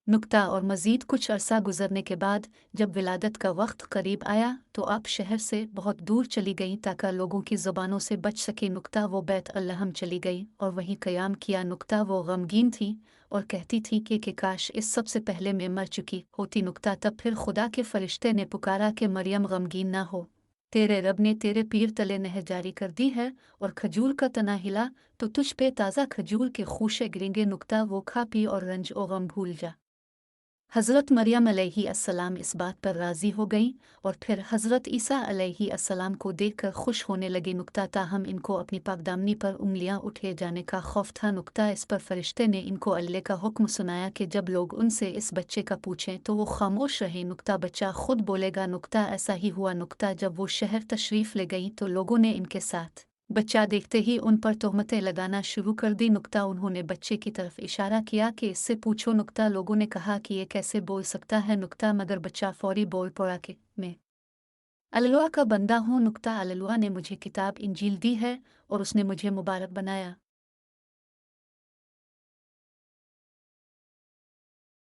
नुक्ता और मज़ीद कुछ अरसा गुजरने के बाद जब विलादत का वक्त करीब आया तो आप शहर से बहुत दूर चली गईं ताकि लोगों की ज़ुबानों से बच सके। नुक्ता वो बैत अल्लहम चली गई और वहीं क़याम किया। नुक्ता वो गमगीन थी और कहती थी कि काश इस सब से पहले मैं मर चुकी होती। नुक्ता तब फिर खुदा के फरिश्ते ने पुकारा कि मरियम गमगीन ना हो, तेरे रब ने तेरे पीर तले नहर जारी कर दी है और खजूर का तना हिला तो तुझ पे ताज़ा खजूर के खूशे गिरेंगे। नुक्ता वो खा पी और रंज ओ गम भूल जा। हज़रत मरियम अलैहिस्सलाम इस बात पर राज़ी हो गईं और फिर हज़रत ईसा अलैहिस्सलाम को देखकर खुश होने लगी। नुक्ता ताहम इनको अपनी पाकदामनी पर उंगलियां उठे जाने का खौफ था। नुक्ता इस पर फरिश्ते ने इनको अल्लाह का हुक्म सुनाया कि जब लोग उनसे इस बच्चे का पूछें तो वो खामोश रहे। नुक्ता बच्चा खुद बोलेगा। नुक्ता ऐसा ही हुआ। नुक्ता जब वो शहर तशरीफ़ ले गई तो लोगों ने इनके साथ बच्चा देखते ही उन पर तोहमतें लगाना शुरू कर दी। नुक्ता उन्होंने बच्चे की तरफ इशारा किया कि इससे पूछो। नुक्ता लोगों ने कहा कि ये कैसे बोल सकता है। नुक्ता मगर बच्चा फौरी बोल पड़ा कि मैं अल्लाह का बंदा हूँ। नुक्ता अल्लाह ने मुझे किताब इंजील दी है और उसने मुझे मुबारक बनाया।